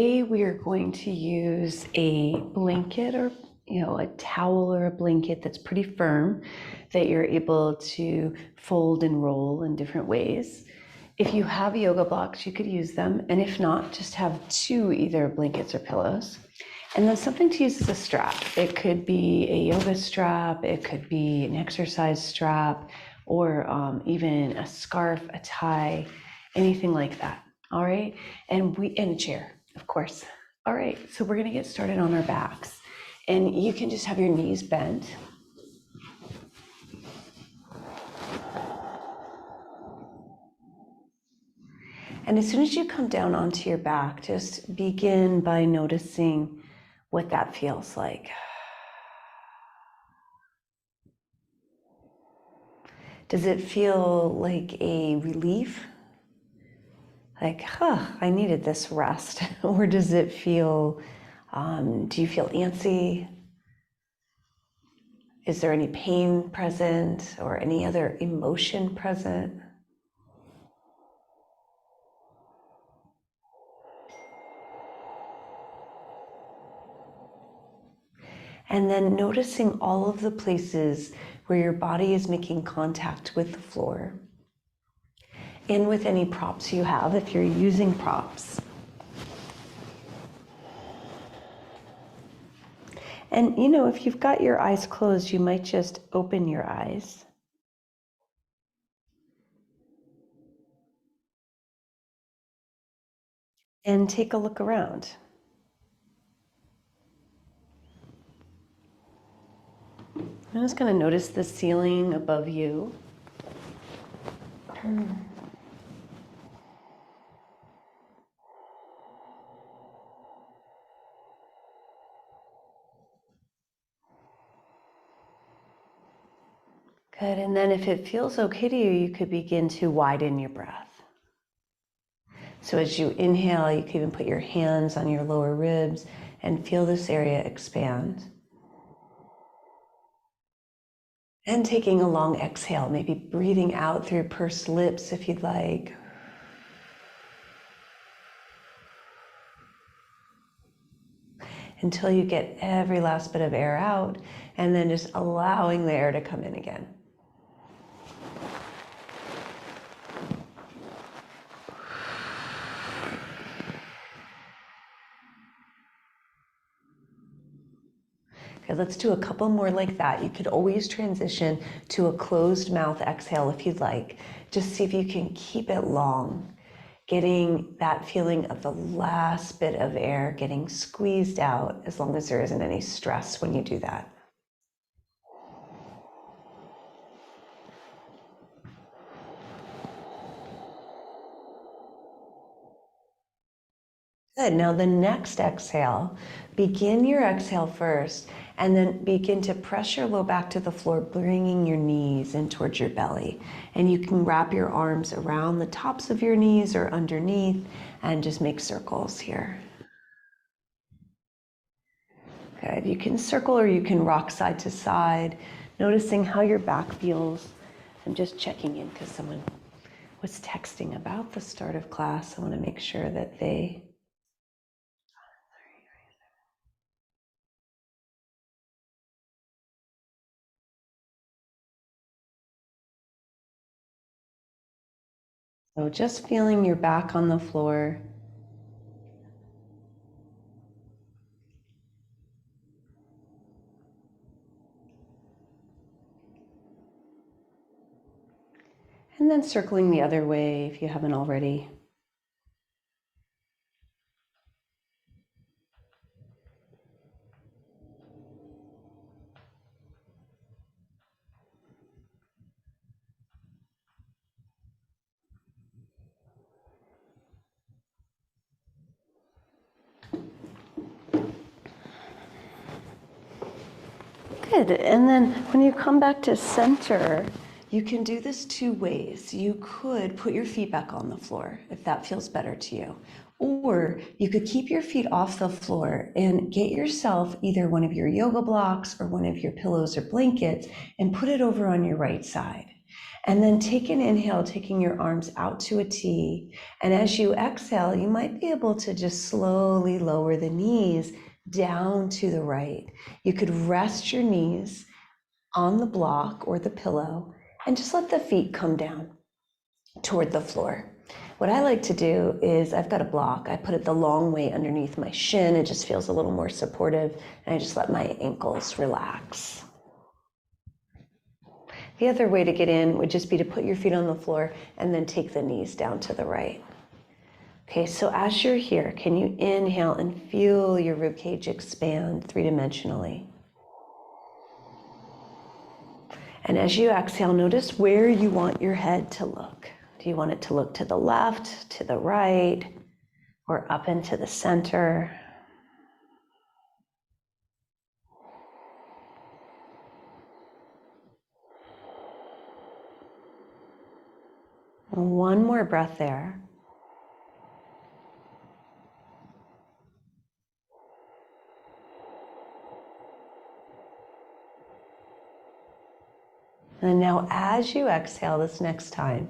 We are going to use a blanket or a towel or a blanket that's pretty firm that you're able to fold and roll in different ways. If you have yoga blocks, you could use them, and if not, just have two either blankets or pillows. And then something to use as a strap. It could be a yoga strap, it could be an exercise strap, or even a scarf, a tie, anything like that. All right, and a chair, of course. All right, so we're gonna get started on our backs. And you can just have your knees bent. And as soon as you come down onto your back, just begin by noticing what that feels like. Does it feel like a relief? Like, I needed this rest. Or does it feel, do you feel antsy? Is there any pain present or any other emotion present? And then noticing all of the places where your body is making contact with the floor. And with any props you have, if you're using props. And if you've got your eyes closed, you might just open your eyes. And take a look around. I'm just going to notice the ceiling above you. Good, and then if it feels okay to you, you could begin to widen your breath. So as you inhale, you can even put your hands on your lower ribs and feel this area expand. And taking a long exhale, maybe breathing out through pursed lips if you'd like. Until you get every last bit of air out, and then just allowing the air to come in again. Okay, let's do a couple more like that. You could always transition to a closed mouth exhale if you'd like. Just see if you can keep it long, getting that feeling of the last bit of air getting squeezed out, as long as there isn't any stress when you do that. Good. Now the next exhale, begin your exhale first, and then begin to press your low back to the floor, bringing your knees in towards your belly. And you can wrap your arms around the tops of your knees or underneath and just make circles here. Good. You can circle or you can rock side to side, noticing how your back feels. I'm just checking in because someone was texting about the start of class. I want to make sure that they... So just feeling your back on the floor. And then circling the other way if you haven't already. Good, and then when you come back to center, you can do this two ways. You could put your feet back on the floor if that feels better to you. Or you could keep your feet off the floor and get yourself either one of your yoga blocks or one of your pillows or blankets and put it over on your right side. And then take an inhale, taking your arms out to a T. And as you exhale, you might be able to just slowly lower the knees down to the right. You could rest your knees on the block or the pillow and just let the feet come down toward the floor. What I like to do is I've got a block. I put it the long way underneath my shin. It just feels a little more supportive. And I just let my ankles relax. The other way to get in would just be to put your feet on the floor and then take the knees down to the right. Okay, so as you're here, can you inhale and feel your ribcage expand three-dimensionally? And as you exhale, notice where you want your head to look. Do you want it to look to the left, to the right, or up into the center? One more breath there. And now as you exhale this next time,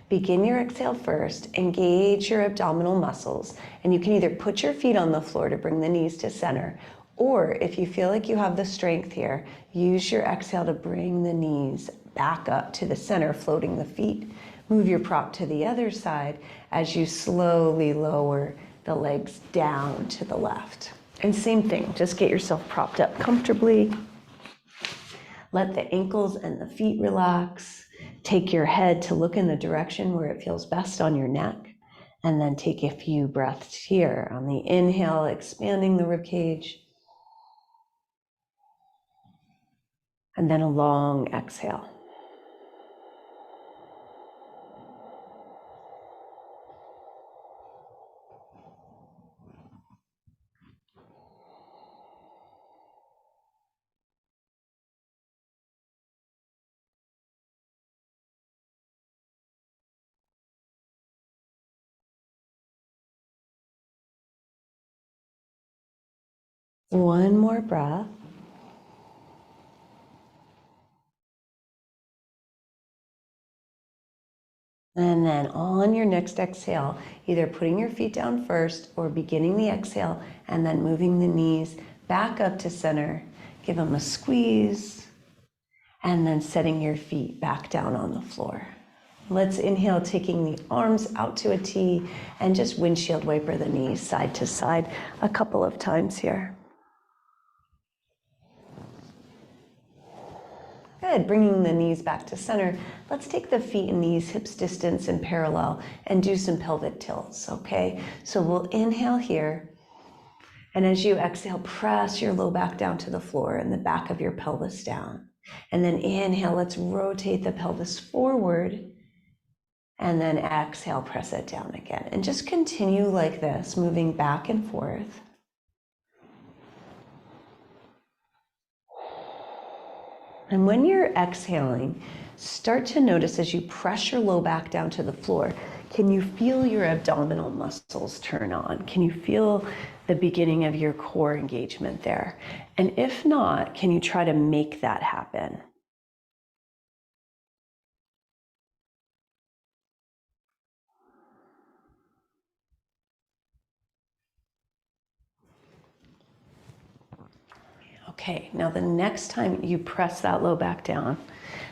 begin your exhale first, engage your abdominal muscles, and you can either put your feet on the floor to bring the knees to center, or if you feel like you have the strength here, use your exhale to bring the knees back up to the center, floating the feet. Move your prop to the other side as you slowly lower the legs down to the left. And same thing, just get yourself propped up comfortably. Let the ankles and the feet relax. Take your head to look in the direction where it feels best on your neck. And then take a few breaths here. On the inhale, expanding the ribcage. And then a long exhale. One more breath. And then on your next exhale, either putting your feet down first or beginning the exhale and then moving the knees back up to center. Give them a squeeze and then setting your feet back down on the floor. Let's inhale, taking the arms out to a T and just windshield wiper the knees side to side a couple of times here. Good, bringing the knees back to center. Let's take the feet and knees hips distance and parallel and do some pelvic tilts, okay? So we'll inhale here. And as you exhale, press your low back down to the floor and the back of your pelvis down. And then inhale, let's rotate the pelvis forward. And then exhale, press it down again. And just continue like this, moving back and forth. And when you're exhaling, start to notice as you press your low back down to the floor, can you feel your abdominal muscles turn on? Can you feel the beginning of your core engagement there? And if not, can you try to make that happen? Okay, now the next time you press that low back down,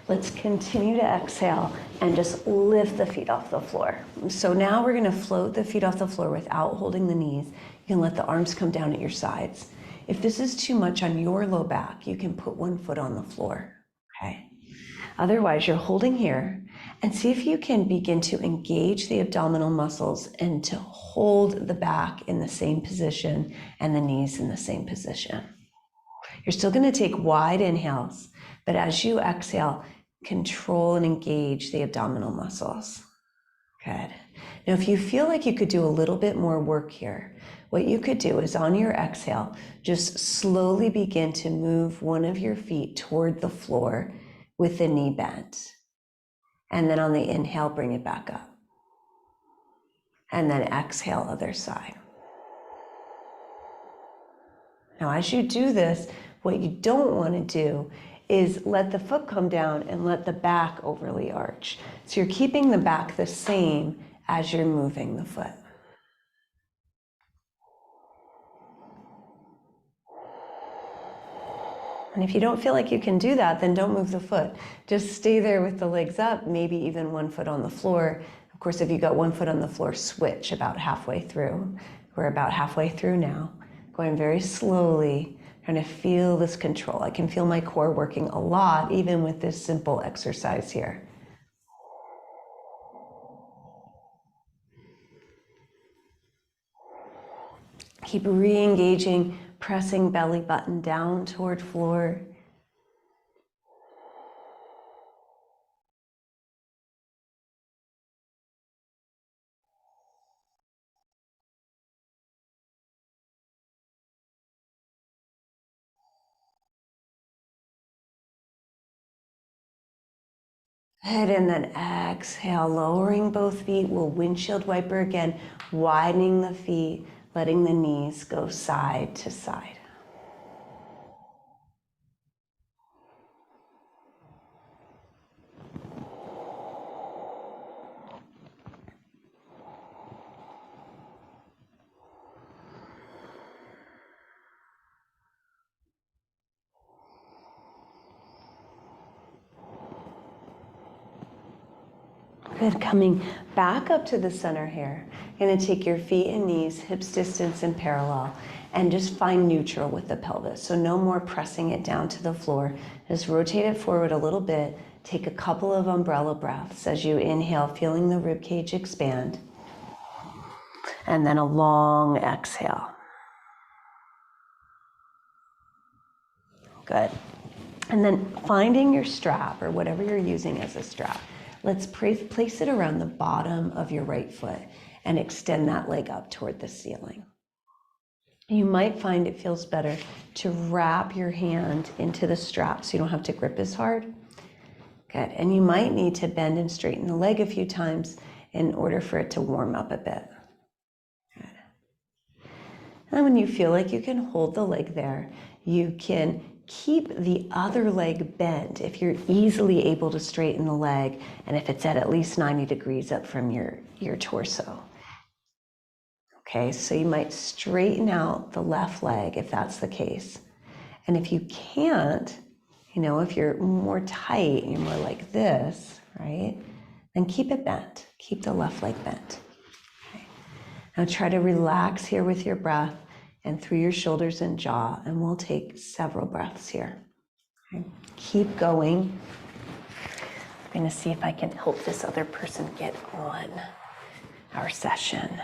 let's continue to exhale and just lift the feet off the floor. So now we're gonna float the feet off the floor without holding the knees. You can let the arms come down at your sides. If this is too much on your low back, you can put one foot on the floor, okay? Otherwise, you're holding here and see if you can begin to engage the abdominal muscles and to hold the back in the same position and the knees in the same position. You're still going to take wide inhales, but as you exhale, control and engage the abdominal muscles. Good. Now, if you feel like you could do a little bit more work here, what you could do is on your exhale, just slowly begin to move one of your feet toward the floor with the knee bent. And then on the inhale, bring it back up. And then exhale, other side. Now, as you do this, what you don't want to do is let the foot come down and let the back overly arch. So you're keeping the back the same as you're moving the foot. And if you don't feel like you can do that, then don't move the foot. Just stay there with the legs up, maybe even one foot on the floor. Of course, if you got one foot on the floor, switch about halfway through. We're about halfway through now, going very slowly, trying to feel this control. I can feel my core working a lot, even with this simple exercise here. Keep re-engaging, pressing belly button down toward floor. Good, and then exhale, lowering both feet. We'll windshield wiper again, widening the feet, letting the knees go side to side. Good, coming back up to the center here. You're gonna take your feet and knees, hips distance and parallel, and just find neutral with the pelvis. So no more pressing it down to the floor. Just rotate it forward a little bit. Take a couple of umbrella breaths as you inhale, feeling the rib cage expand. And then a long exhale. Good. And then finding your strap or whatever you're using as a strap. Let's place it around the bottom of your right foot and extend that leg up toward the ceiling. You might find it feels better to wrap your hand into the strap so you don't have to grip as hard. Good. And you might need to bend and straighten the leg a few times in order for it to warm up a bit. Good. And when you feel like you can hold the leg there, you can keep the other leg bent if you're easily able to straighten the leg and if it's at least 90 degrees up from your torso. Okay, so you might straighten out the left leg if that's the case. And if you can't, if you're more tight, you're more like this, right? Then keep it bent. Keep the left leg bent. Okay. Now try to relax here with your breath and through your shoulders and jaw, and we'll take several breaths here. Okay. Keep going. I'm gonna see if I can help this other person get on our session.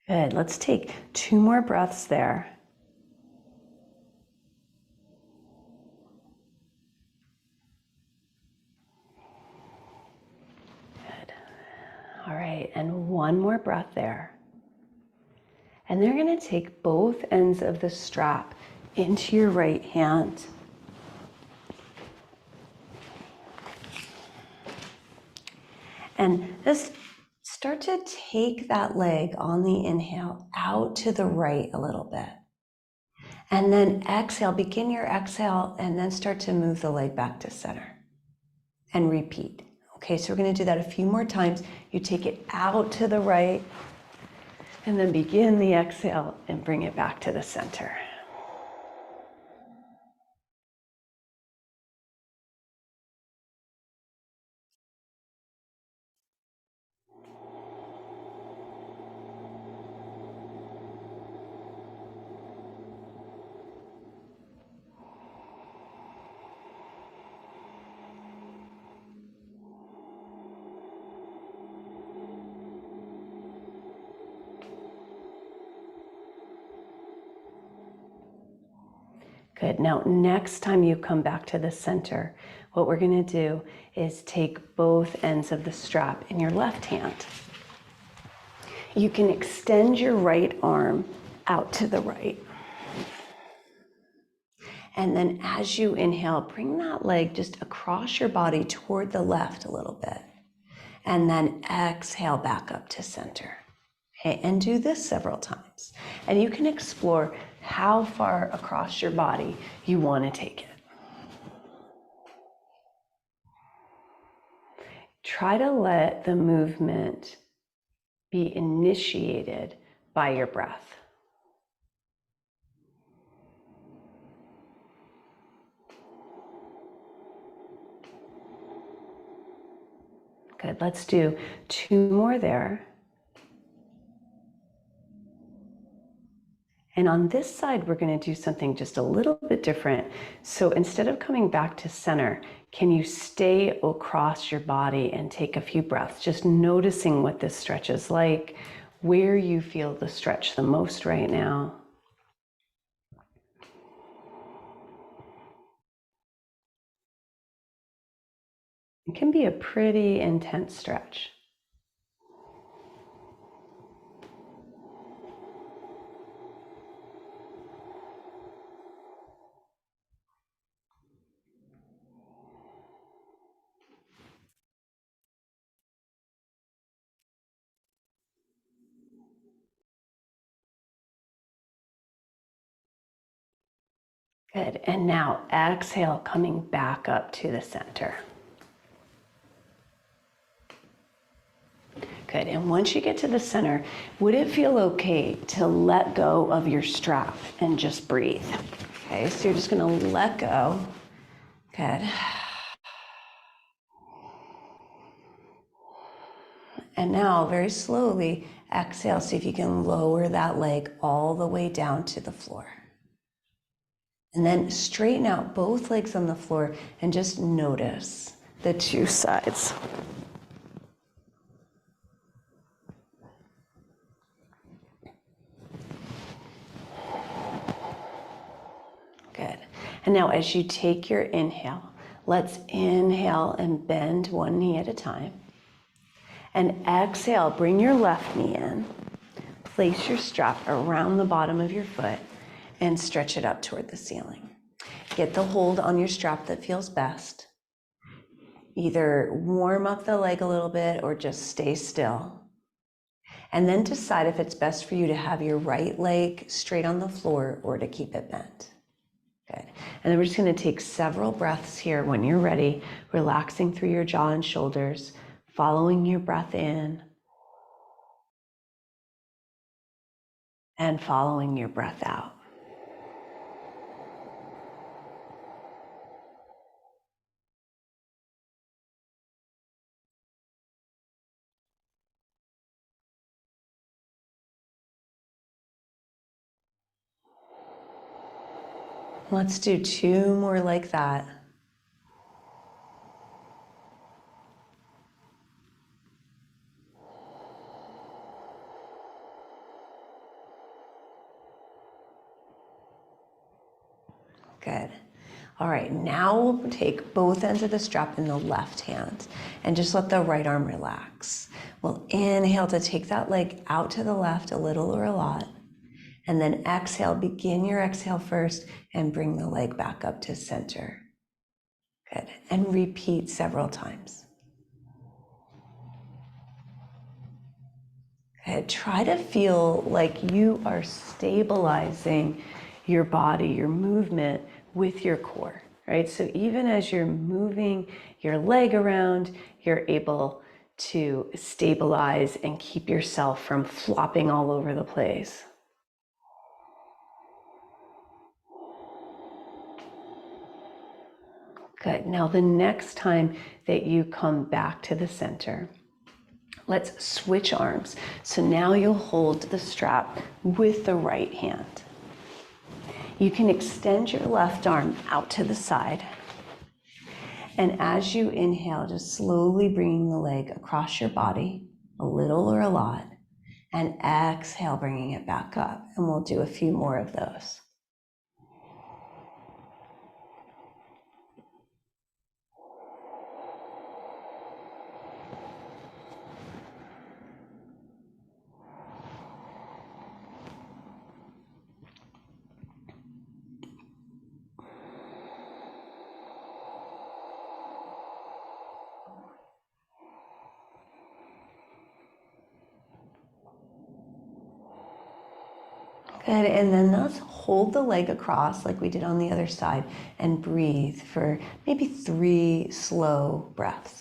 Good, let's take 2 more breaths there. Good. All right, and 1 more breath there. And they're gonna take both ends of the strap into your right hand. And just start to take that leg on the inhale out to the right a little bit. And then exhale, begin your exhale, and then start to move the leg back to center. And repeat. Okay, so we're gonna do that a few more times. You take it out to the right, and then begin the exhale and bring it back to the center. Good. Now, next time you come back to the center, what we're going to do is take both ends of the strap in your left hand. You can extend your right arm out to the right. And then as you inhale, bring that leg just across your body toward the left a little bit. And then exhale back up to center. Okay, and do this several times. And you can explore how far across your body you want to take it. Try to let the movement be initiated by your breath. Good, let's do 2 more there. And on this side, we're going to do something just a little bit different. So instead of coming back to center, can you stay across your body and take a few breaths, just noticing what this stretch is like, where you feel the stretch the most right now. It can be a pretty intense stretch. Good, and now exhale, coming back up to the center. Good, and once you get to the center, would it feel okay to let go of your strap and just breathe? Okay, so you're just gonna let go. Good. And now, very slowly, exhale, see if you can lower that leg all the way down to the floor. And then straighten out both legs on the floor and just notice the 2 sides. Good. And now as you take your inhale, let's inhale and bend one knee at a time. And exhale, bring your left knee in. Place your strap around the bottom of your foot and stretch it up toward the ceiling. Get the hold on your strap that feels best. Either warm up the leg a little bit or just stay still. And then decide if it's best for you to have your right leg straight on the floor or to keep it bent. Good. And then we're just going to take several breaths here when you're ready, relaxing through your jaw and shoulders, following your breath in and following your breath out. Let's do 2 more like that. Good. All right, now we'll take both ends of the strap in the left hand and just let the right arm relax. We'll inhale to take that leg out to the left a little or a lot. And then exhale, begin your exhale first and bring the leg back up to center. Good, and repeat several times. Good, try to feel like you are stabilizing your body, your movement with your core, right? So even as you're moving your leg around, you're able to stabilize and keep yourself from flopping all over the place. Good. Now the next time that you come back to the center, let's switch arms. So now you'll hold the strap with the right hand. You can extend your left arm out to the side. And as you inhale, just slowly bringing the leg across your body, a little or a lot, and exhale, bringing it back up. And we'll do a few more of those. Good, and then let's hold the leg across like we did on the other side and breathe for maybe 3 slow breaths.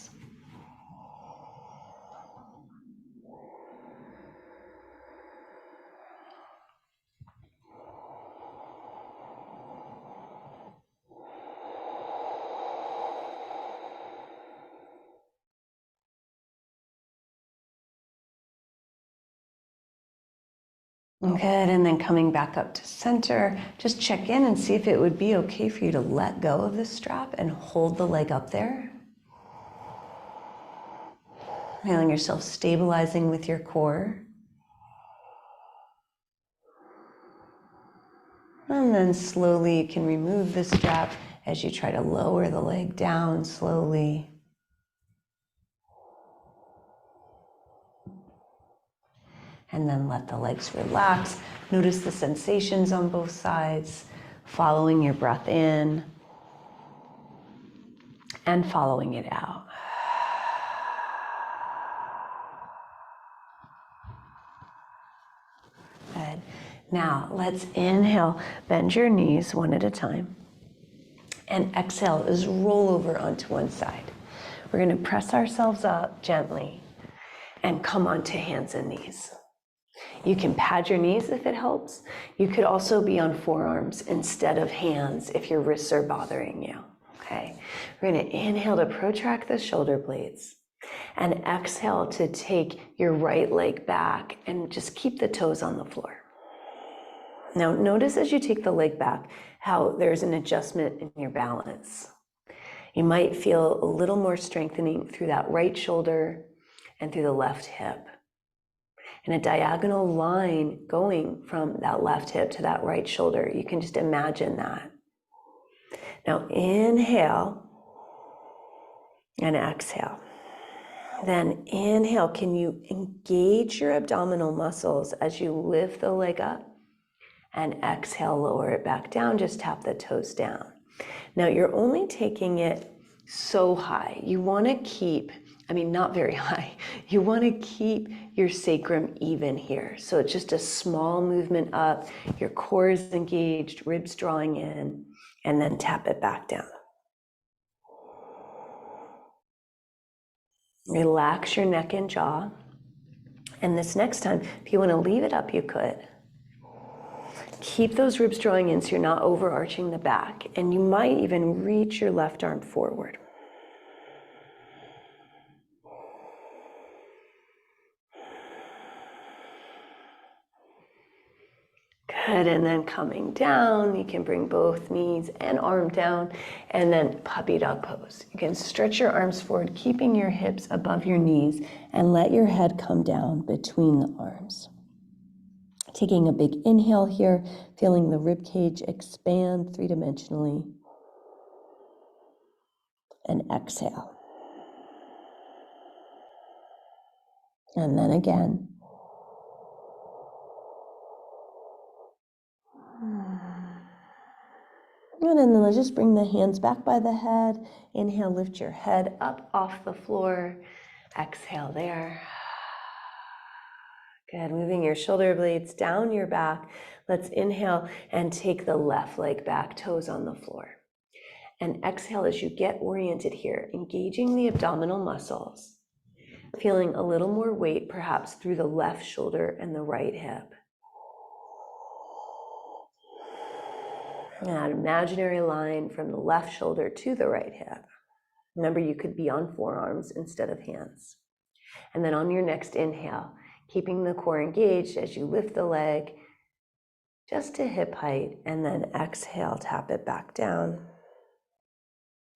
Good, and then coming back up to center, just check in and see if it would be okay for you to let go of the strap and hold the leg up there. Feeling yourself stabilizing with your core. And then slowly you can remove the strap as you try to lower the leg down slowly. And then let the legs relax. Notice the sensations on both sides, following your breath in and following it out. Good. Now let's inhale, bend your knees one at a time. And exhale is roll over onto one side. We're going to press ourselves up gently and come onto hands and knees. You can pad your knees if it helps. You could also be on forearms instead of hands if your wrists are bothering you. Okay, we're going to inhale to protract the shoulder blades and exhale to take your right leg back and just keep the toes on the floor. Now notice as you take the leg back how there's an adjustment in your balance. You might feel a little more strengthening through that right shoulder and through the left hip. And a diagonal line going from that left hip to that right shoulder. You can just imagine that. Now inhale and exhale. Then inhale, can you engage your abdominal muscles as you lift the leg up? And exhale, lower it back down, just tap the toes down. Now you're only taking it so high. You want to keep, not very high. You want to keep your sacrum even here. So it's just a small movement up, your core is engaged, ribs drawing in, and then tap it back down. Relax your neck and jaw. And this next time, if you want to leave it up, you could. Keep those ribs drawing in so you're not overarching the back. And you might even reach your left arm forward. Good, and then coming down, you can bring both knees and arm down, and then puppy dog pose. You can stretch your arms forward, keeping your hips above your knees, and let your head come down between the arms. Taking a big inhale here, feeling the rib cage expand three-dimensionally, and exhale. And then again. And then let's just bring the hands back by the head. Inhale, lift your head up off the floor. Exhale there. Good, moving your shoulder blades down your back. Let's inhale and take the left leg back, toes on the floor. And exhale as you get oriented here, engaging the abdominal muscles. Feeling a little more weight perhaps through the left shoulder and the right hip. And that imaginary line from the left shoulder to the right hip. Remember, you could be on forearms instead of hands. And then on your next inhale, keeping the core engaged as you lift the leg just to hip height, and then exhale, tap it back down,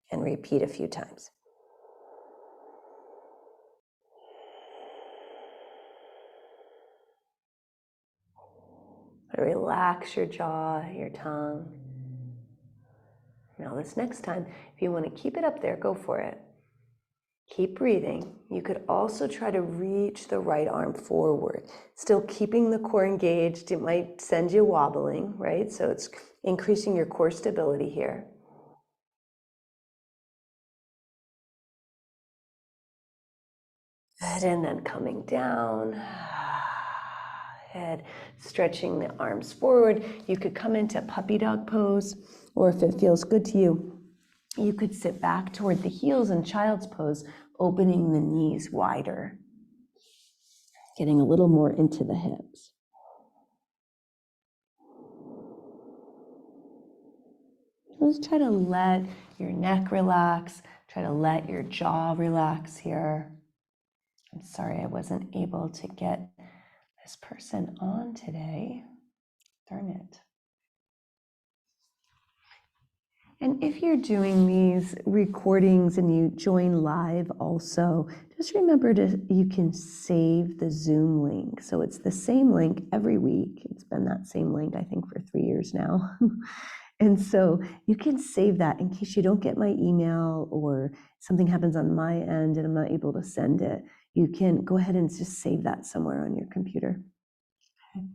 and repeat a few times. Relax your jaw, your tongue. Now this next time, if you want to keep it up there, go for it. Keep breathing. You could also try to reach the right arm forward, still keeping the core engaged. It might send you wobbling, right? So it's increasing your core stability here. Good, and then coming down. Good. Stretching the arms forward. You could come into puppy dog pose, or if it feels good to you, you could sit back toward the heels in child's pose, opening the knees wider, getting a little more into the hips. Let's try to let your neck relax. Try to let your jaw relax here. I'm sorry I wasn't able to get this person on today. Darn it. And if you're doing these recordings and you join live also, just remember you can save the Zoom link. So it's the same link every week. It's been that same link, I think, for 3 years now. And so you can save that in case you don't get my email or something happens on my end and I'm not able to send it. You can go ahead and just save that somewhere on your computer. Okay.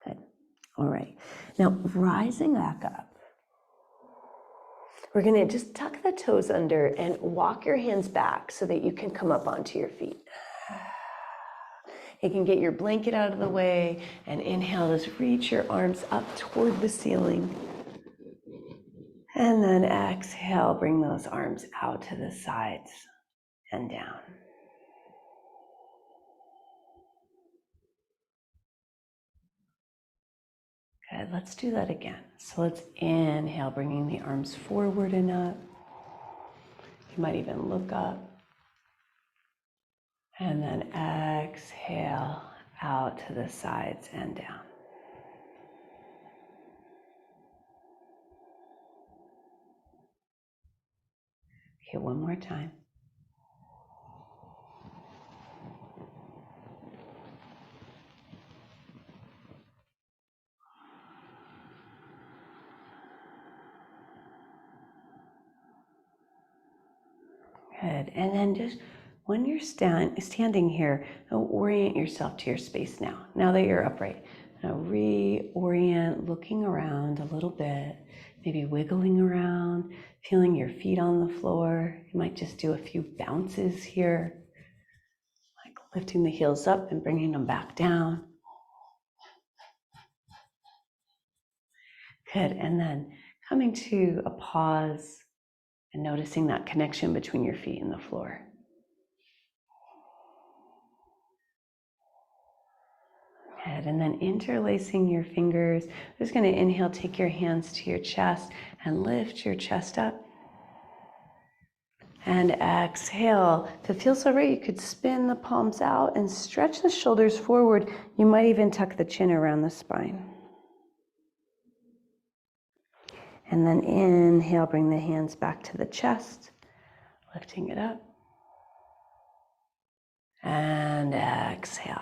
Good. All right. Now, rising back up. We're going to just tuck the toes under and walk your hands back so that you can come up onto your feet. You can get your blanket out of the way and inhale, just reach your arms up toward the ceiling. And then exhale, bring those arms out to the sides and down. Good, let's do that again. So let's inhale, bringing the arms forward and up. You might even look up. And then exhale out to the sides and down. Okay, one more time. Good, and then just when you're standing here, orient yourself to your space now. Now that you're upright, now reorient, looking around a little bit, maybe wiggling around, feeling your feet on the floor. You might just do a few bounces here, like lifting the heels up and bringing them back down. Good, and then coming to a pause and noticing that connection between your feet and the floor. Good, and then interlacing your fingers. Just going to inhale, take your hands to your chest and lift your chest up. And exhale. If it feels so right, you could spin the palms out and stretch the shoulders forward. You might even tuck the chin around the spine. And then inhale, bring the hands back to the chest, lifting it up. And exhale.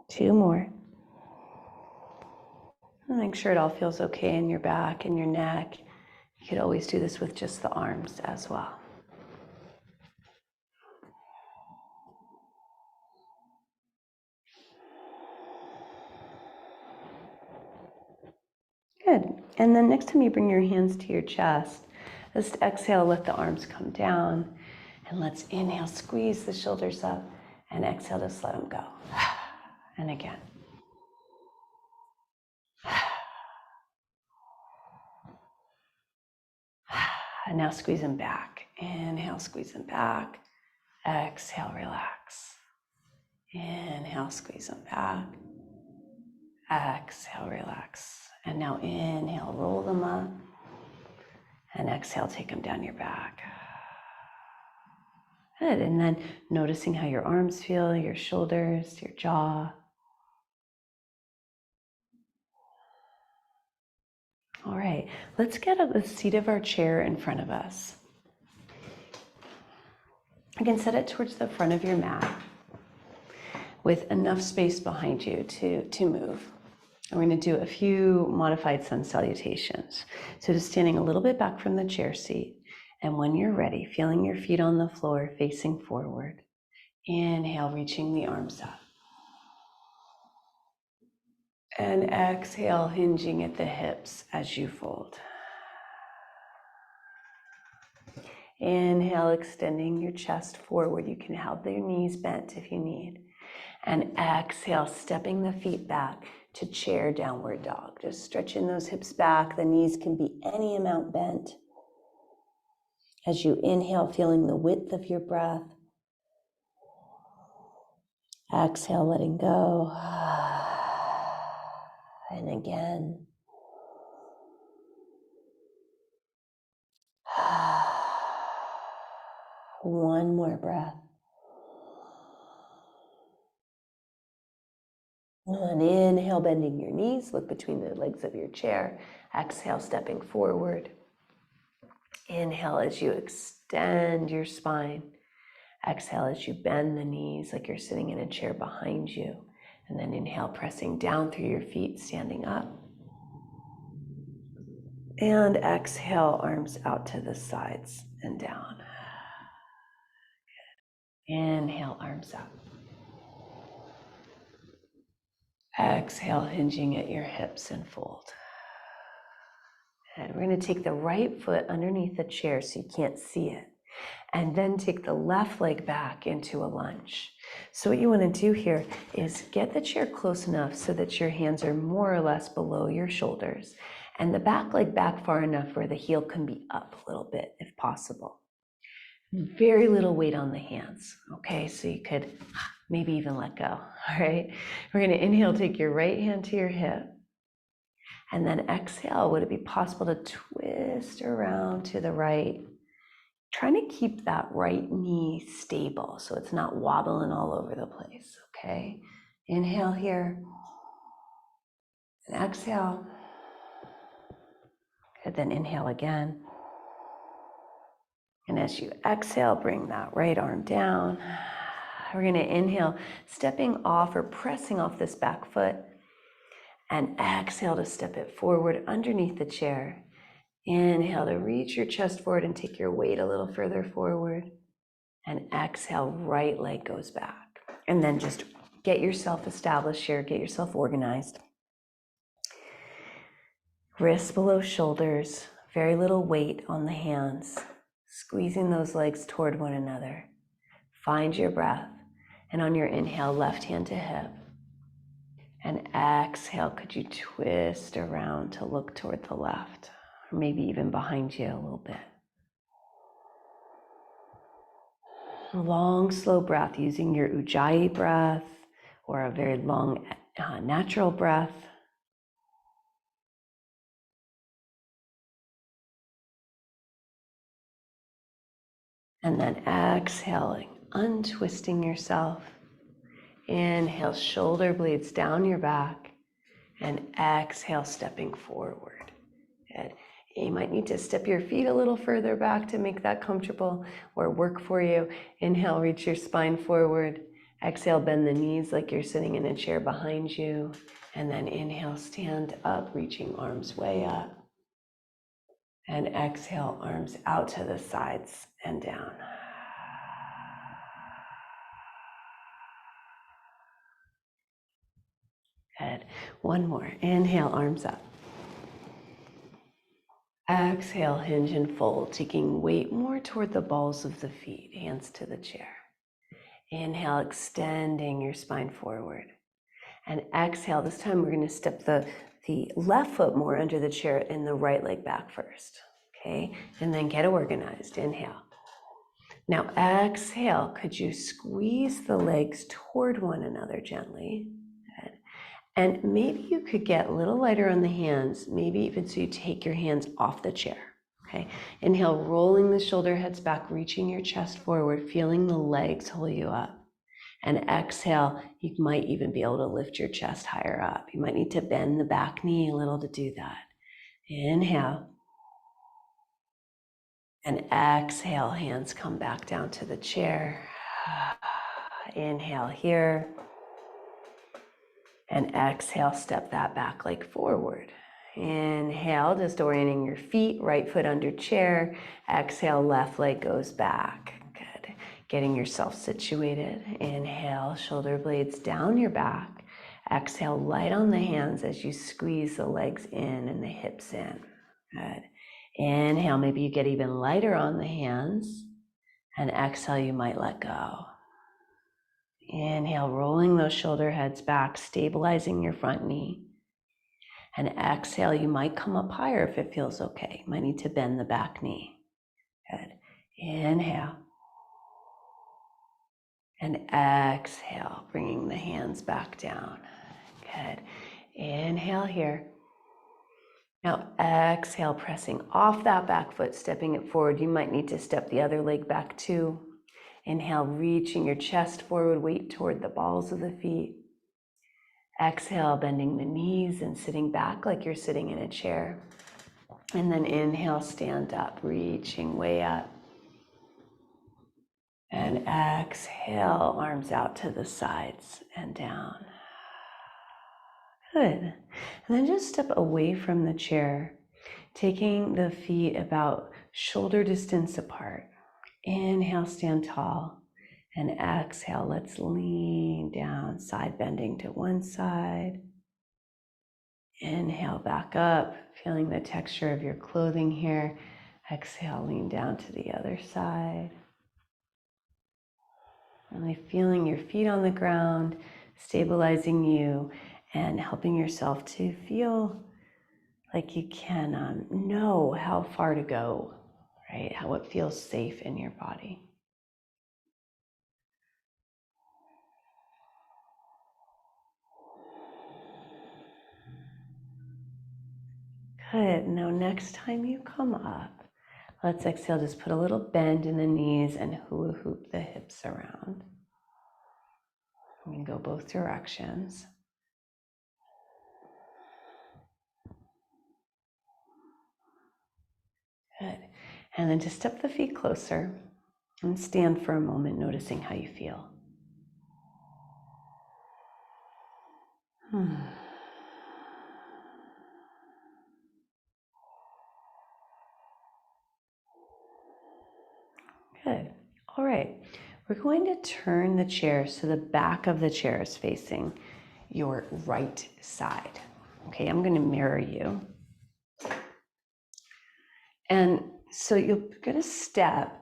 Two more. And make sure it all feels okay in your back and your neck. You could always do this with just the arms as well. Good. And then next time you bring your hands to your chest, just exhale, let the arms come down. And let's inhale, squeeze the shoulders up. And exhale, just let them go. And again. And now squeeze them back. Inhale, squeeze them back. Exhale, relax. Inhale, squeeze them back. Exhale, relax. And now inhale, roll them up. And exhale, take them down your back. Good. And then noticing how your arms feel, your shoulders, your jaw. All right, let's get at the seat of our chair in front of us. You can set it towards the front of your mat with enough space behind you to move. And we're going to do a few modified sun salutations. So just standing a little bit back from the chair seat. And when you're ready, feeling your feet on the floor, facing forward. Inhale, reaching the arms up. And exhale, hinging at the hips as you fold. Inhale, extending your chest forward. You can have your knees bent if you need. And exhale, stepping the feet back to chair downward dog. Just stretching those hips back. The knees can be any amount bent. As you inhale, feeling the width of your breath. Exhale, letting go. And again. One more breath. And inhale, bending your knees. Look between the legs of your chair. Exhale, stepping forward. Inhale as you extend your spine. Exhale as you bend the knees like you're sitting in a chair behind you. And then inhale, pressing down through your feet, standing up. And exhale, arms out to the sides and down. Inhale, arms up. Exhale, hinging at your hips and fold. And we're going to take the right foot underneath the chair so you can't see it. And then take the left leg back into a lunge. So what you want to do here is get the chair close enough so that your hands are more or less below your shoulders. And the back leg back far enough where the heel can be up a little bit if possible. Very little weight on the hands, okay? So you could maybe even let go, all right? We're gonna inhale, take your right hand to your hip, and then exhale, would it be possible to twist around to the right? Trying to keep that right knee stable so it's not wobbling all over the place, okay? Inhale here, and exhale, and then inhale again. And as you exhale, bring that right arm down. We're gonna inhale, stepping off or pressing off this back foot, and exhale to step it forward underneath the chair. Inhale to reach your chest forward and take your weight a little further forward. And exhale, right leg goes back. And then just get yourself established here, get yourself organized. Wrists below shoulders, very little weight on the hands, squeezing those legs toward one another. Find your breath. And on your inhale, left hand to hip. And exhale, could you twist around to look toward the left, or maybe even behind you a little bit. Long, slow breath using your Ujjayi breath or a very long, natural breath. And then exhaling, untwisting yourself. Inhale, shoulder blades down your back, and exhale, stepping forward. Good. You might need to step your feet a little further back to make that comfortable or work for you. Inhale, reach your spine forward. Exhale, bend the knees like you're sitting in a chair behind you. And then inhale, stand up, reaching arms way up. And exhale, arms out to the sides and down. Good. One more. Inhale, arms up. Exhale, hinge and fold, taking weight more toward the balls of the feet, hands to the chair. Inhale, extending your spine forward. And exhale, this time we're going to step the left foot more under the chair and the right leg back first. Okay, and then get organized. Inhale. Now exhale, could you squeeze the legs toward one another gently? Good. And maybe you could get a little lighter on the hands, maybe even so you take your hands off the chair. Okay, inhale, rolling the shoulder heads back, reaching your chest forward, feeling the legs hold you up. And exhale, you might even be able to lift your chest higher up. You might need to bend the back knee a little to do that. Inhale. And exhale, hands come back down to the chair. Inhale here. And exhale, step that back leg forward. Inhale, just orienting your feet, right foot under chair. Exhale, left leg goes back. Good. Getting yourself situated. Inhale, shoulder blades down your back. Exhale, light on the hands as you squeeze the legs in and the hips in. Good. Inhale, maybe you get even lighter on the hands, and exhale, you might let go. Inhale, rolling those shoulder heads back, stabilizing your front knee. And exhale, you might come up higher if it feels okay. You might need to bend the back knee. Good. Inhale. And exhale, bringing the hands back down. Good. Inhale here. Now exhale, pressing off that back foot, stepping it forward. You might need to step the other leg back too. Inhale, reaching your chest forward, weight toward the balls of the feet. Exhale, bending the knees and sitting back like you're sitting in a chair. And then inhale, stand up, reaching way up. And exhale, arms out to the sides and down. Good. And then just step away from the chair, taking the feet about shoulder distance apart. Inhale, stand tall. And exhale, let's lean down, side bending to one side. Inhale, back up, feeling the texture of your clothing here. Exhale, lean down to the other side. Really feeling your feet on the ground, stabilizing you, and helping yourself to feel like you can know how far to go, right? How it feels safe in your body. Good. Now, next time you come up, let's exhale. Just put a little bend in the knees and hula hoop the hips around. We can go both directions. Good. And then just step the feet closer and stand for a moment, noticing how you feel. Good. All right. We're going to turn the chair so the back of the chair is facing your right side. Okay, I'm going to mirror you. And so you're going to step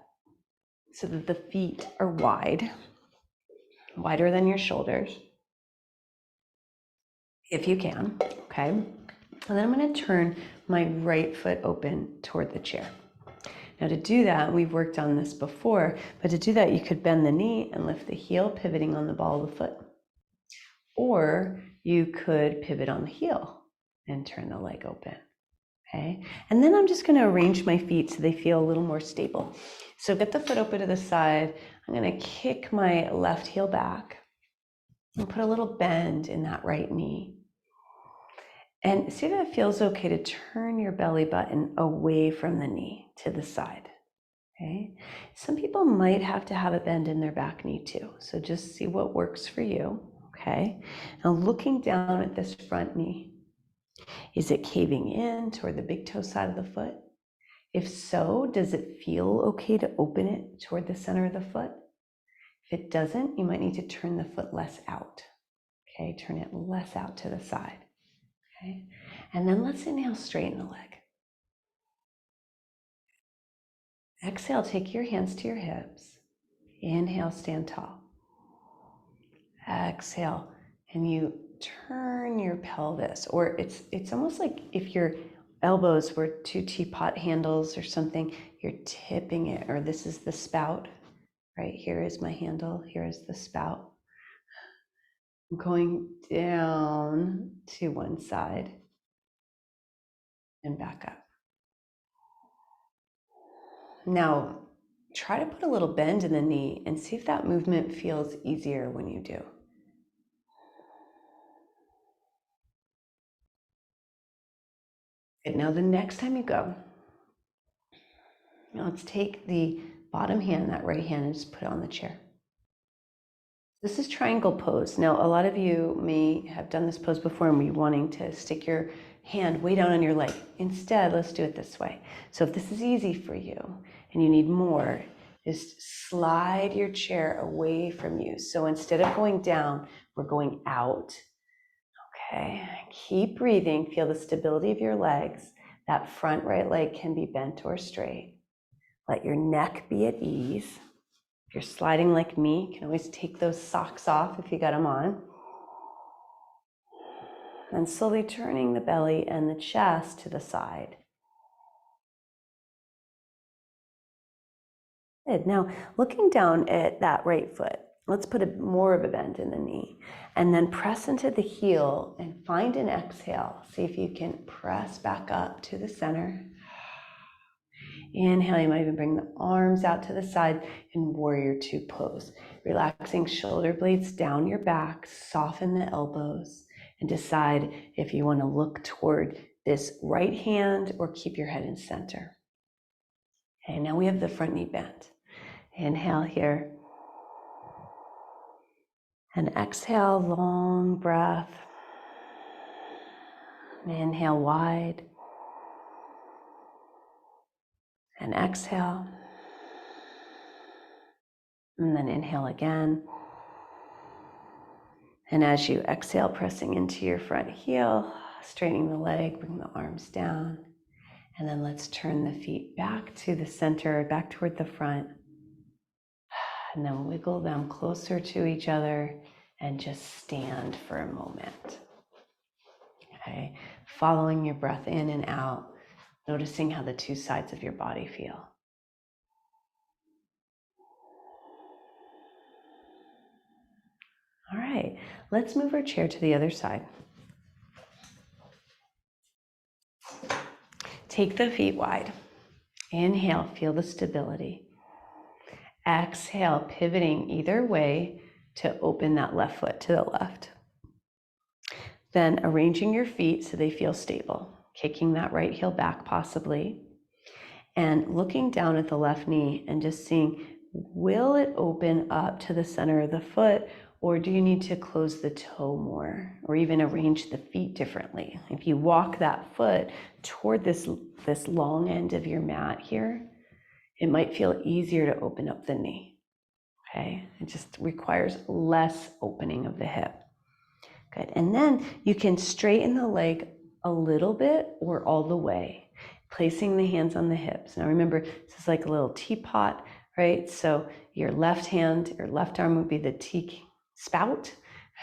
so that the feet are wide, wider than your shoulders, if you can, okay? And then I'm going to turn my right foot open toward the chair. Now to do that, we've worked on this before, but to do that, you could bend the knee and lift the heel, pivoting on the ball of the foot. Or you could pivot on the heel and turn the leg open, okay? And then I'm just gonna arrange my feet so they feel a little more stable. So get the foot open to the side. I'm gonna kick my left heel back and put a little bend in that right knee. And see if it feels okay to turn your belly button away from the knee to the side, okay? Some people might have to have a bend in their back knee too. So just see what works for you, okay? Now looking down at this front knee, is it caving in toward the big toe side of the foot? If so, does it feel okay to open it toward the center of the foot? If it doesn't, you might need to turn the foot less out, okay? Turn it less out to the side. Okay, and then let's inhale, straighten the leg. Exhale, take your hands to your hips. Inhale, stand tall. Exhale, and you turn your pelvis, or it's almost like if your elbows were two teapot handles or something, you're tipping it, or this is the spout, right? Here is my handle, here is the spout. I'm going down to one side and back up. Now, try to put a little bend in the knee and see if that movement feels easier when you do. Good. Now, the next time you go, let's take the bottom hand, that right hand, and just put it on the chair. This is triangle pose. Now, a lot of you may have done this pose before and be wanting to stick your hand way down on your leg. Instead, let's do it this way. So if this is easy for you and you need more, just slide your chair away from you. So instead of going down, we're going out. Okay, keep breathing. Feel the stability of your legs, That front right leg can be bent or straight. Let your neck be at ease. If you're sliding like me, you can always take those socks off if you got them on. And slowly turning the belly and the chest to the side. Good. Now, looking down at that right foot, let's put more of a bend in the knee. And then press into the heel and find an exhale. See if you can press back up to the center. Inhale, you might even bring the arms out to the side in warrior two pose. Relaxing shoulder blades down your back, soften the elbows, and decide if you want to look toward this right hand or keep your head in center. Okay, now we have the front knee bent. Inhale here. And exhale, long breath. Inhale wide. And exhale. And then inhale again. And as you exhale, pressing into your front heel, straightening the leg, bring the arms down. And then let's turn the feet back to the center, back toward the front. And then wiggle them closer to each other and just stand for a moment. Okay, following your breath in and out, noticing how the two sides of your body feel. All right, let's move our chair to the other side. Take the feet wide. Inhale, feel the stability. Exhale, pivoting either way to open that left foot to the left. Then arranging your feet so they feel stable, kicking that right heel back possibly, and looking down at the left knee and just seeing, will it open up to the center of the foot, or do you need to close the toe more, or even arrange the feet differently? If you walk that foot toward this long end of your mat here, it might feel easier to open up the knee. Okay, it just requires less opening of the hip. Good, and then you can straighten the leg a little bit or all the way, placing the hands on the hips. Now remember, this is like a little teapot, right? So your left hand, your left arm would be the tea spout,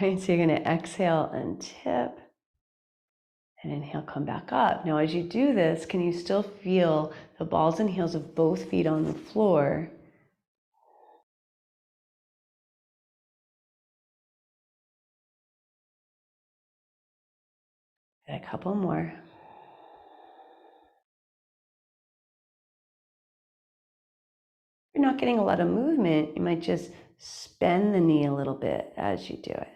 right? So you're gonna exhale and tip, and inhale, come back up. Now as you do this, can you still feel the balls and heels of both feet on the floor? A couple more. If you're not getting a lot of movement, you might just bend the knee a little bit as you do it.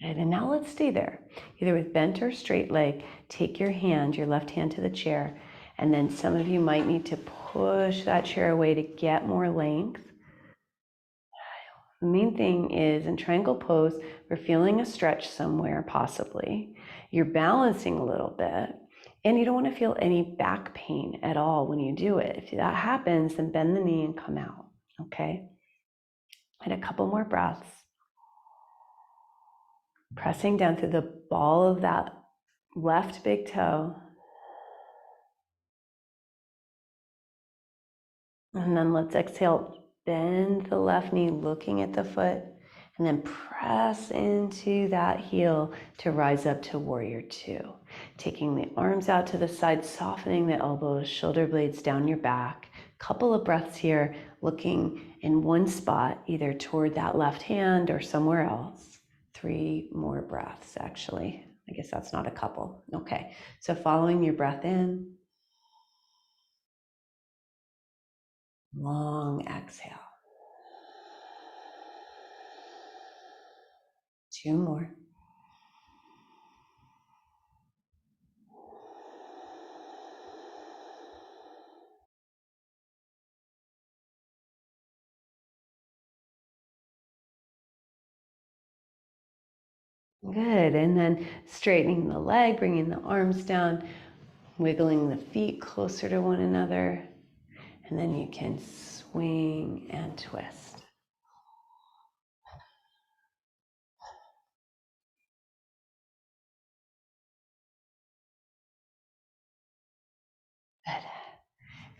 And now let's stay there, either with bent or straight leg. Take your hand, your left hand, to the chair, and then some of you might need to push that chair away to get more length. The main thing is in triangle pose, we're feeling a stretch somewhere possibly. You're balancing a little bit, and you don't want to feel any back pain at all when you do it. If that happens, then bend the knee and come out, okay? And a couple more breaths. Pressing down through the ball of that left big toe. And then let's exhale, bend the left knee, looking at the foot, and then press into that heel to rise up to warrior two. Taking the arms out to the side, softening the elbows, shoulder blades down your back. Couple of breaths here, looking in one spot, either toward that left hand or somewhere else. 3 more breaths, actually. I guess that's not a couple. Okay, so following your breath in, long exhale. 2 more. Good, and then straightening the leg, bringing the arms down, wiggling the feet closer to one another, and then you can swing and twist.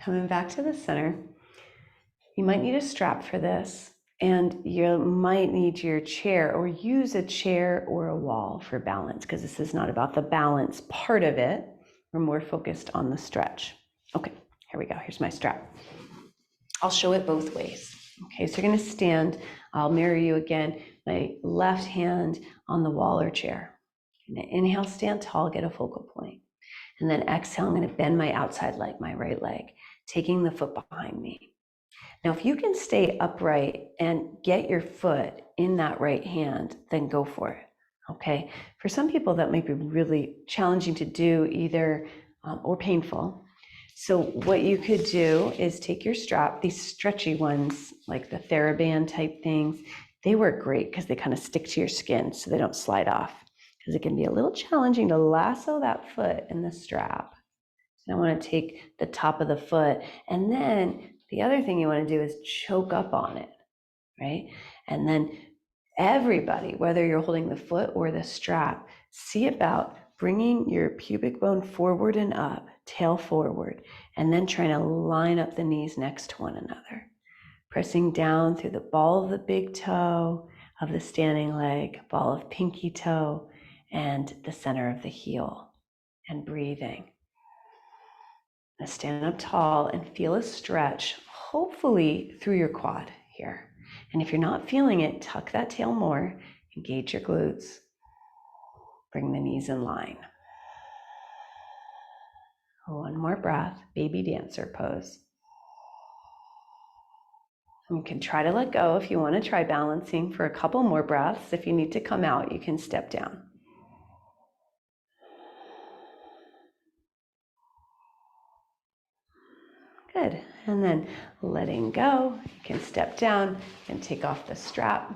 Coming back to the center. You might need a strap for this, and you might need your chair or use a chair or a wall for balance, because this is not about the balance part of it. We're more focused on the stretch. Okay, here we go. Here's my strap. I'll show it both ways. Okay, so you're going to stand. I'll mirror you again. My left hand on the wall or chair. Inhale, stand tall, get a focal point. And then exhale, I'm going to bend my outside leg, my right leg, taking the foot behind me. Now, if you can stay upright and get your foot in that right hand, then go for it, okay? For some people, that might be really challenging to do either or painful. So what you could do is take your strap, these stretchy ones, like the TheraBand type things, they work great because they kind of stick to your skin so they don't slide off, because it can be a little challenging to lasso that foot in the strap. And I want to take the top of the foot, and then the other thing you want to do is choke up on it, right? And then everybody, whether you're holding the foot or the strap, see about bringing your pubic bone forward and up, tail forward, and then trying to line up the knees next to one another. Pressing down through the ball of the big toe of the standing leg, ball of pinky toe, and the center of the heel, and breathing. Now stand up tall and feel a stretch, hopefully through your quad here. And if you're not feeling it, tuck that tail more, engage your glutes, bring the knees in line. One more breath, baby dancer pose. You can try to let go if you want to try balancing for a couple more breaths. If you need to come out, you can step down. Good. And then letting go, you can step down and take off the strap.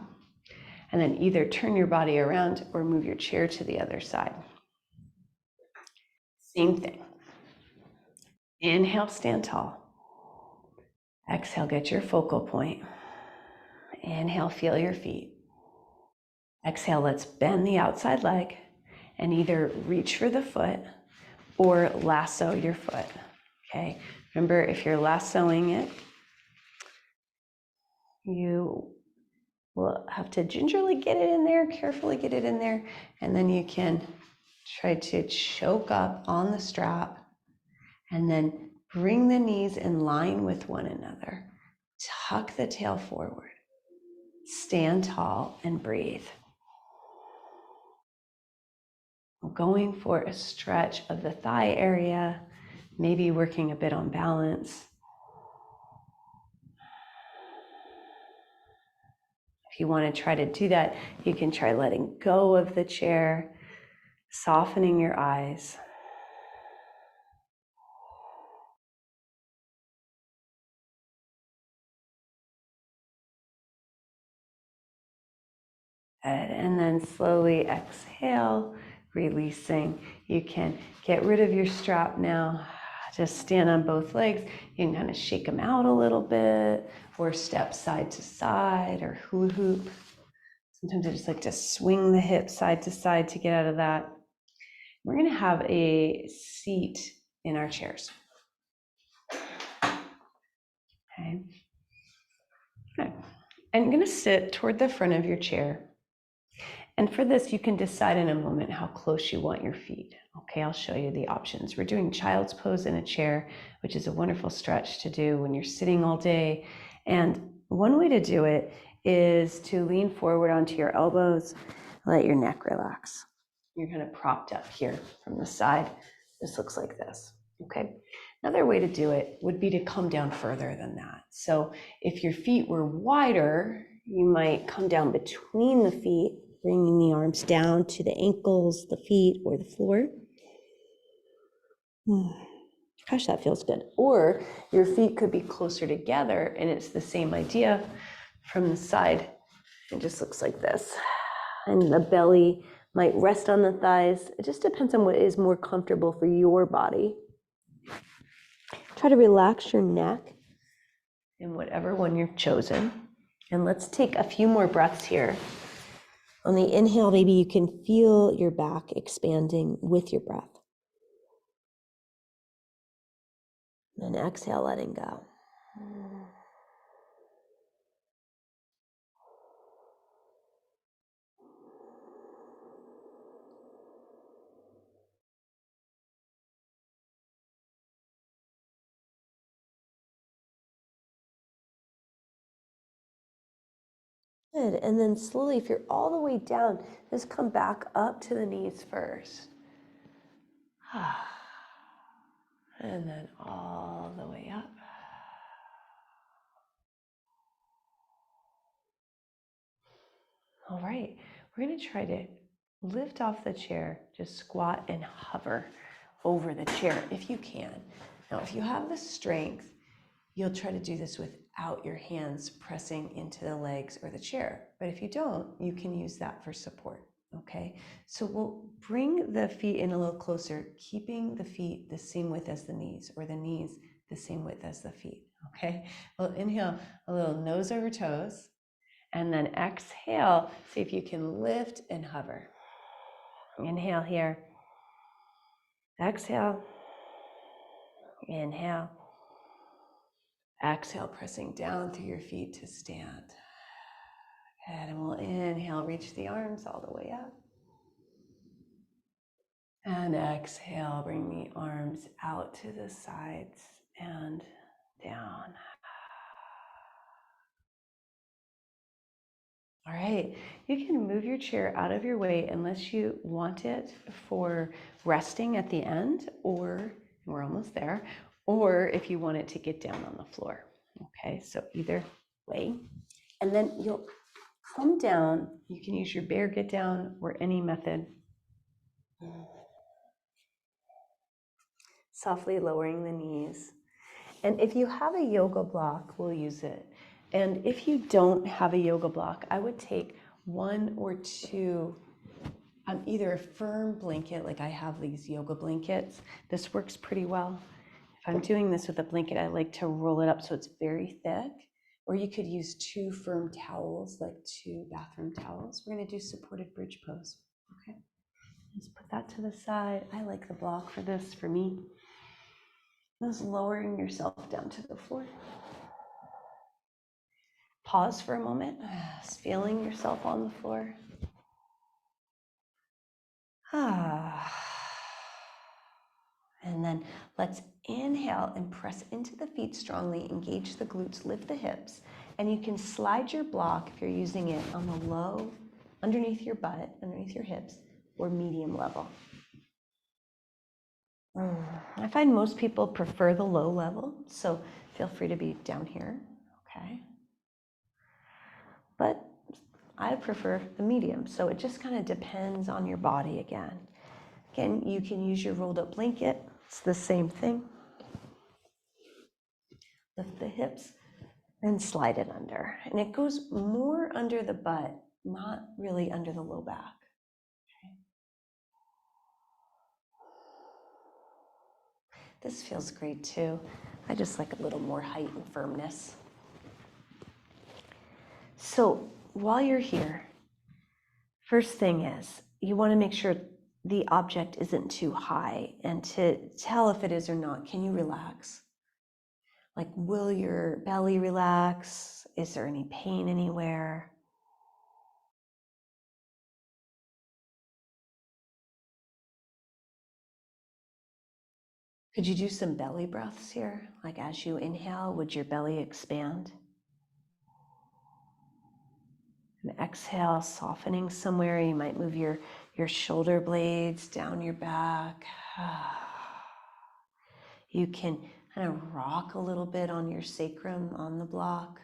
And then either turn your body around or move your chair to the other side. Same thing. Inhale, stand tall. Exhale, get your focal point. Inhale, feel your feet. Exhale, let's bend the outside leg and either reach for the foot or lasso your foot, okay? Remember, if you're lassoing it, you will have to gingerly get it in there, carefully get it in there, and then you can try to choke up on the strap and then bring the knees in line with one another. Tuck the tail forward. Stand tall and breathe. We're going for a stretch of the thigh area, maybe working a bit on balance. If you want to try to do that, you can try letting go of the chair, softening your eyes. And then slowly exhale, releasing. You can get rid of your strap now. Just stand on both legs. You can kind of shake them out a little bit, or step side to side, or hula hoop. Sometimes I just like to swing the hips side to side to get out of that. We're going to have a seat in our chairs. Okay. Good. And you're going to sit toward the front of your chair. And for this, you can decide in a moment how close you want your feet. Okay, I'll show you the options. We're doing child's pose in a chair, which is a wonderful stretch to do when you're sitting all day. And one way to do it is to lean forward onto your elbows, let your neck relax. You're kind of propped up here from the side. This looks like this, okay? Another way to do it would be to come down further than that. So if your feet were wider, you might come down between the feet, bringing the arms down to the ankles, the feet, or the floor. Gosh, that feels good. Or your feet could be closer together, and it's the same idea from the side. It just looks like this. And the belly might rest on the thighs. It just depends on what is more comfortable for your body. Try to relax your neck in whatever one you've chosen. And let's take a few more breaths here. On the inhale, maybe you can feel your back expanding with your breath. And exhale, letting go. Good. And then slowly, if you're all the way down, just come back up to the knees first. And then all the way up. All right, we're going to try to lift off the chair, just squat and hover over the chair if you can. Now, if you have the strength, you'll try to do this without your hands pressing into the legs or the chair. But if you don't, you can use that for support. Okay, so we'll bring the feet in a little closer, keeping the feet the same width as the knees, or the knees the same width as the feet. Okay, well, inhale a little nose over toes, and then exhale, see if you can lift and hover. Inhale here, exhale, inhale, exhale, pressing down through your feet to stand. Good, and we'll inhale, reach the arms all the way up. And exhale, bring the arms out to the sides and down. All right, you can move your chair out of your way unless you want it for resting at the end, or we're almost there, or if you want it to get down on the floor. Okay, so either way. And then you'll come down. You can use your bear get down or any method. Softly lowering the knees. And if you have a yoga block, we'll use it. And if you don't have a yoga block, I would take one or two, either a firm blanket, like I have these yoga blankets. This works pretty well. If I'm doing this with a blanket, I like to roll it up so it's very thick. Or you could use two firm towels, like two bathroom towels. We're going to do supported bridge pose. Okay. Just put that to the side. I like the block for this, for me. Just lowering yourself down to the floor. Pause for a moment, just feeling yourself on the floor. And then let's inhale and press into the feet strongly, engage the glutes, lift the hips, and you can slide your block if you're using it on the low, underneath your butt, underneath your hips, or medium level. I find most people prefer the low level, so feel free to be down here, okay? But I prefer the medium, so it just kind of depends on your body again. Again, you can use your rolled up blanket. It's the same thing. Lift the hips and slide it under. And it goes more under the butt, not really under the low back. Okay. This feels great too. I just like a little more height and firmness. So while you're here, first thing is you want to make sure the object isn't too high, and to tell if it is or not, can you relax? Like, will your belly relax? Is there any pain anywhere? Could you do some belly breaths here? Like as you inhale, would your belly expand? And exhale, softening somewhere. You might move your shoulder blades down your back. You can kind of rock a little bit on your sacrum on the block.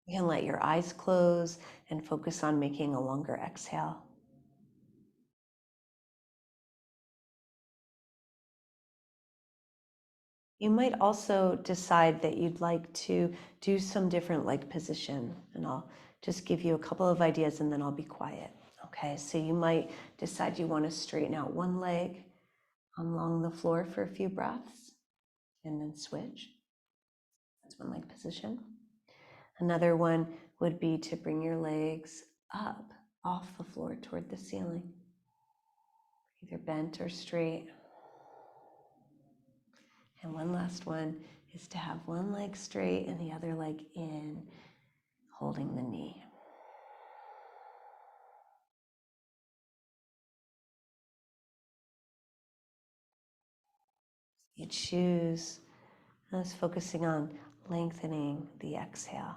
You can let your eyes close and focus on making a longer exhale. You might also decide that you'd like to do some different leg position, and I'll just give you a couple of ideas and then I'll be quiet. Okay, so you might decide you want to straighten out one leg along the floor for a few breaths and then switch. That's one leg position. Another one would be to bring your legs up off the floor toward the ceiling, either bent or straight. And one last one is to have one leg straight and the other leg in, holding the knee. You choose, I was focusing on lengthening the exhale.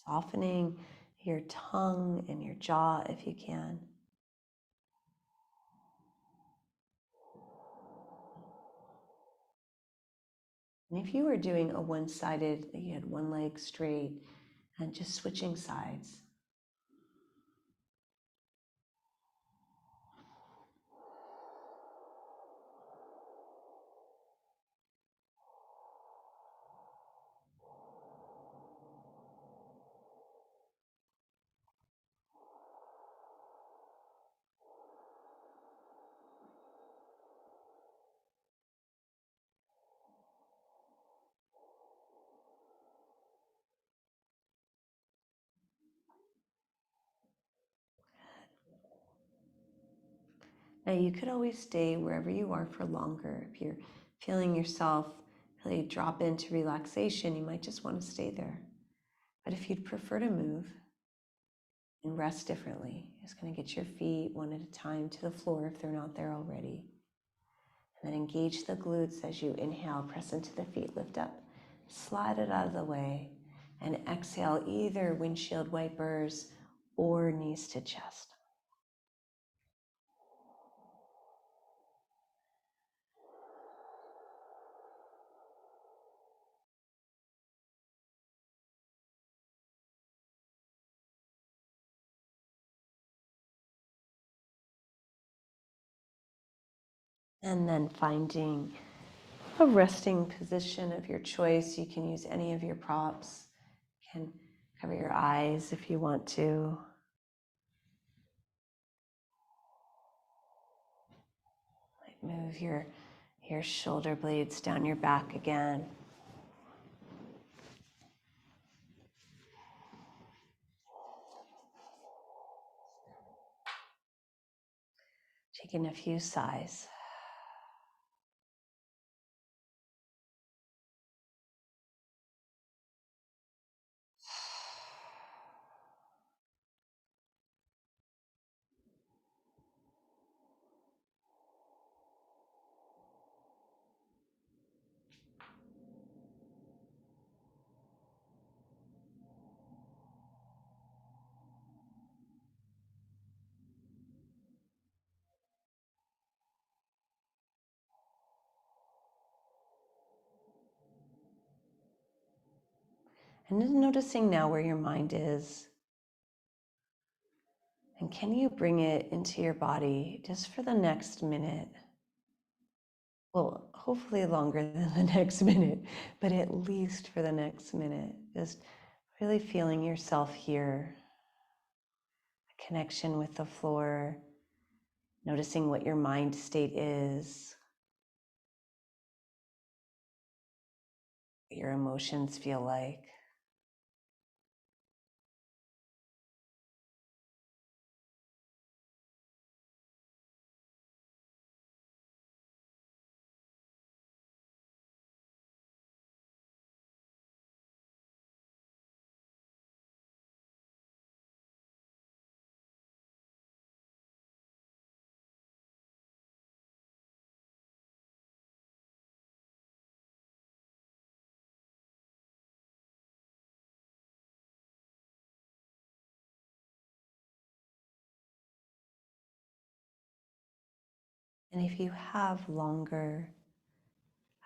Softening your tongue and your jaw if you can. And if you were doing a one-sided, you had one leg straight and just switching sides. Now you could always stay wherever you are for longer. If you're feeling yourself really drop into relaxation, you might just want to stay there. But if you'd prefer to move and rest differently, just going to get your feet one at a time to the floor if they're not there already. And then engage the glutes as you inhale, press into the feet, lift up, slide it out of the way, and exhale either windshield wipers or knees to chest. And then finding a resting position of your choice. You can use any of your props. You can cover your eyes if you want to. Move your shoulder blades down your back again. Taking a few sighs. And just noticing now where your mind is. And can you bring it into your body just for the next minute? Well, hopefully longer than the next minute, but at least for the next minute. Just really feeling yourself here. A connection with the floor. Noticing what your mind state is. What your emotions feel like. And if you have longer,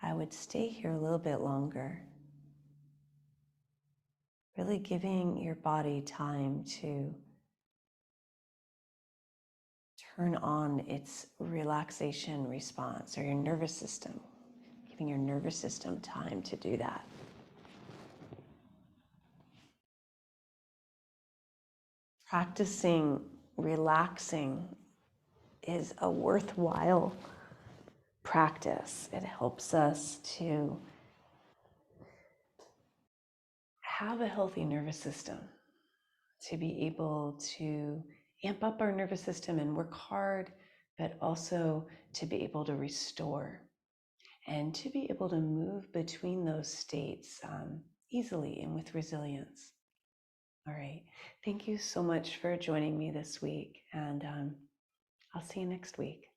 I would stay here a little bit longer. Really giving your body time to turn on its relaxation response, or your nervous system, giving your nervous system time to do that. Practicing relaxing is a worthwhile practice. It helps us to have a healthy nervous system, to be able to amp up our nervous system and work hard, but also to be able to restore and to be able to move between those states easily and with resilience. All right. Thank you so much for joining me this week, and I'll see you next week.